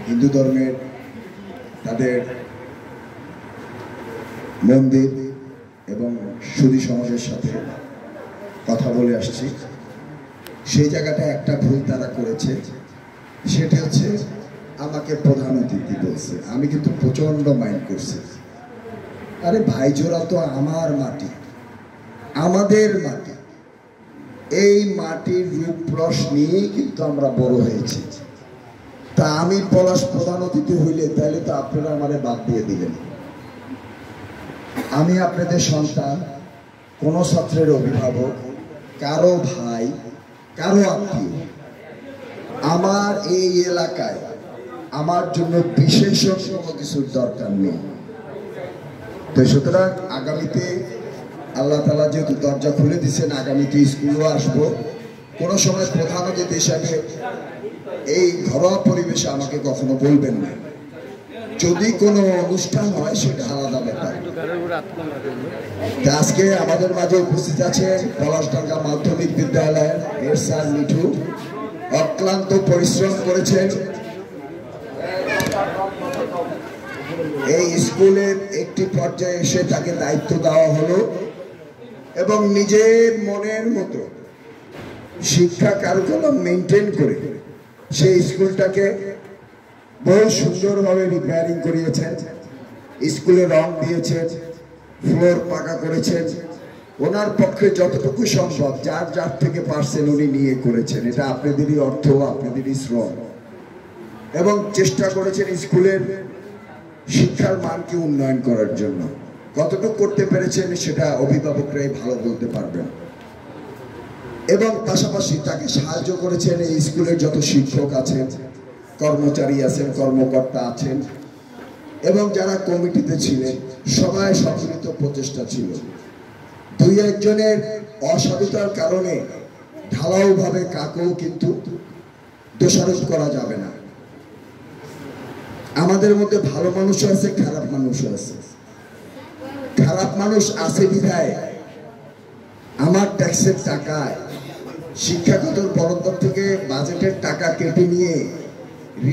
হিন্দু ধর্মের তাদের মন্দির এবং সুধী সমাজের সাথে কথা বলে আসছি। সেই জায়গাটা একটা ভুল তারা করেছে, সেটা হচ্ছে আমাকে প্রধান অতিথি বলছে। আমি কিন্তু প্রচণ্ড মাইন্ড করছি। আরে ভাইজোরা তো আমার মাটি, আমাদের মাটি, এই মাটির রূপরস নিয়েই কিন্তু আমরা বড় হয়েছি। তা আমি পলাশ প্রধান অতিথি হইলে তাহলে তো আপনারা আমারে বাদ দিয়ে দিলেন। আমি আপনাদের সন্তান, কোনো ছাত্রের অভিভাবক, কারো ভাই, কারো আত্মীয়। আমার এই এলাকায় আমার জন্য বিশেষ কোনো কিছুর দরকার নেই। তো সুতরাং আগামীতে আল্লাহ তাআলা যেহেতু দরজা খুলে দিচ্ছেন, আগামীতে স্কুলেও আসবো। কোনো সময় প্রধান অতিথি হিসাবে এই ঘরোয়া পরিবেশে আমাকে কখনো বলবেন না। যদি কোনো অনুষ্ঠান হয় সেটা আলাদা ব্যাপার। আজকে আমাদের মাঝে উপস্থিত আছে পলাশডাঙ্গা মাধ্যমিক বিদ্যালয়ের হেড স্যার মিঠু। অক্লান্ত পরিশ্রম করেছেন। এই স্কুলের একটি পর্যায়ে এসে তাকে দায়িত্ব দেওয়া হলো এবং নিজের মনের মতো শিক্ষা কার্যক্রম মেনটেন করে সেই স্কুলটাকে বহু সুন্দরভাবে রিপেয়ারিং করিয়েছেন। স্কুলে রং দিয়েছেন, ফ্লোর পাকা করেছেন। ওনার পক্ষে যতটুকু সম্ভব যার যার থেকে পারছেন উনি নিয়ে করেছেন। এটা আপনাদেরই অর্থ, আপনাদেরই শ্রম, এবং চেষ্টা করেছেন স্কুলের শিক্ষার মানকে উন্নয়ন করার জন্য। কতটুকু করতে পেরেছেন সেটা অভিভাবকরাই ভালো বলতে পারবেন। এবং পাশাপাশি তাকে সাহায্য করেছেন এই স্কুলের যত শিক্ষক আছেন, কর্মচারী আছেন, কর্মকর্তা আছেন, এবং যারা কমিটিতে ছিলেন সবাই সম্মিলিত প্রচেষ্টা ছিল। দুই একজনের অসাধুতার কারণে ঢালাওভাবে কাকেও কিন্তু দোষারোপ করা যাবে না। আমাদের মধ্যে ভালো মানুষও আছে, খারাপ মানুষও আছে। খারাপ মানুষ আছে বিধায় আমার ট্যাক্সের টাকায় শিক্ষাগত বরাদ্দ থেকে বাজেটের টাকা কেটে নিয়ে,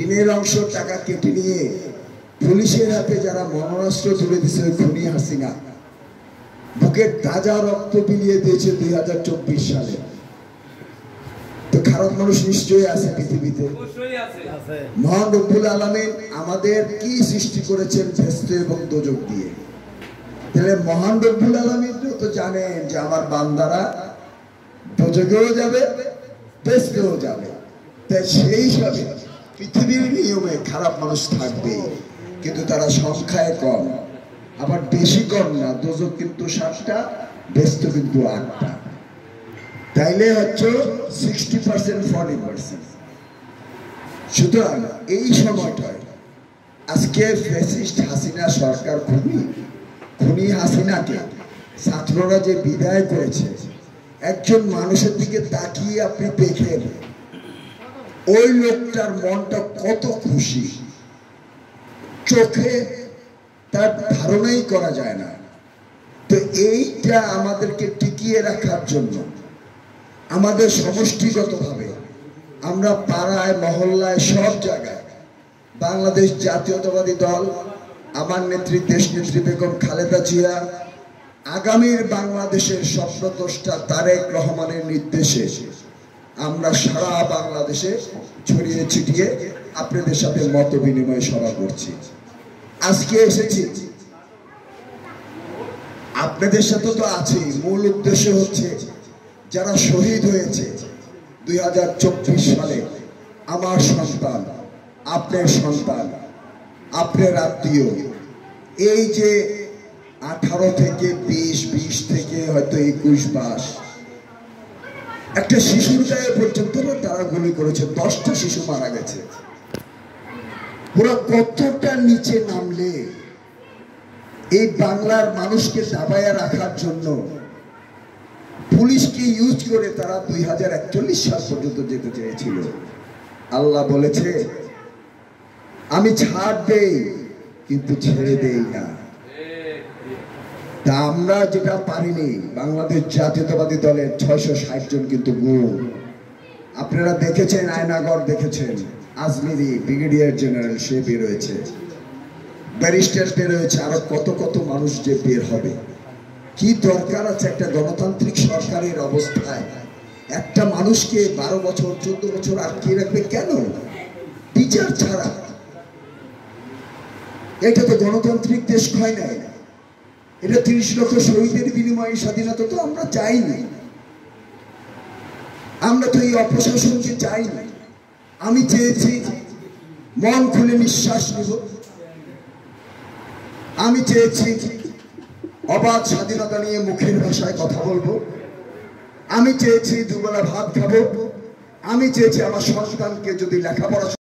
ঋণের অংশ টাকা কেটে নিয়ে পুলিশের হাতে যারা মরণাস্ত্র তুলে দিয়েছে খুনি হাসিনা, বুকের তাজা রক্ত বিলিয়ে দিয়েছে 2024 সালে। তো খারাপ মানুষ নিশ্চয়ই আছে পৃথিবীতে। মহান রব্বুল আলামিন আমাদের কি সৃষ্টি করেছেন বেহেশত এবং দোজখ দিয়ে। তাহলে মহান রব্বুল আলামিন তো জানেন যে আমার বান্দারা দোজখেও যাবে, বেহেশতেও যাবে। তাই সেই হিসাবে পৃথিবীর নিয়মে খারাপ মানুষ থাকবে, কিন্তু তারা সংখ্যায় কম, আবার বেশি কম না। দোজখ কিন্তু 7টা, বেহেশত কিন্তু 8টা। তাইলে হচ্ছে 60% 40%। সুতরাং এই সময়টায় আজকে ফ্যাসিস্ট হাসিনা সরকার খুনি হাসিনাকে ছাত্ররা যে বিদায় করেছে, একজন মানুষের দিকে তাকিয়ে আপনি দেখেন ওই লোকটার মনটা কত খুশি, চোখে তার ধারণাই করা যায় না। তো এইটা আমাদেরকে টিকিয়ে রাখার জন্য আমাদের সমষ্টিগতভাবে আমরা পাড়ায়, মহল্লায়, সব জায়গায় বাংলাদেশ জাতীয়তাবাদী দল, আমার নেত্রী দেশনেত্রী বেগম খালেদা জিয়া, আগামীর বাংলাদেশের স্বপ্নদ্রষ্টা তারেক রহমানের নির্দেশে আমরা সারা বাংলাদেশে ছড়িয়ে ছিটিয়ে আপনাদের সাথে মত বিনিময় সভা করছি। আজকে এসেছি আপনাদের সাথে তো আছি। মূল উদ্দেশ্য হচ্ছে যারা শহীদ হয়েছে 2024 সালে, আমার সন্তান, আপনার সন্তান, আপনার আত্মীয়, এই যে 18 থেকে 20 থেকে হয়তো 21 মাস, একটা শিশুর গায়ে পর্যন্ত তারা গুলি করেছে। 10টা শিশু মারা গেছে। ওরা কতটা নিচে নামলে এই বাংলার মানুষকে দাবাইয়া রাখার জন্য পুলিশকে ইউজ করে তারা 2041 সাল পর্যন্ত যেতে চেয়েছিল। আল্লাহ বলেছে আমি ছাড় দেই কিন্তু ছেড়ে দেই না। তা আমরা যেটা পারিনি, বাংলাদেশ জাতীয়তাবাদী দলের 660 জন কিন্তু গুম। আপনারা দেখেছেন, আয়নাগর দেখেছেন, আজমিরি ব্রিগেডিয়ার জেনারেল সে বেরোয়েছে, ব্যারিস্টার বেরোয়েছে, আরো কত কত মানুষ যে বের হবে। কি দরকার আছে একটা গণতান্ত্রিক সরকারের অবস্থায় একটা মানুষকে 12 বছর 14 বছর আটকে রাখবে কেন? বিচার ছাড়া। এটা তো গণতান্ত্রিক দেশ হয় নাই, এটা 30 লক্ষ শহীদের বিনিময়ে স্বাধীনতা তো আমরা চাইনি। আমরা তো এই অপশাসনকে চাইনি। আমি চেয়েছি মন খুলে নিঃশ্বাস নিব, আমি চেয়েছি অবাধ স্বাধীনতা নিয়ে মুখের ভাষায় কথা বলবো, আমি চেয়েছি দুবেলা ভাত খাবো, আমি চেয়েছি আমার সন্তানকে যদি লেখাপড়া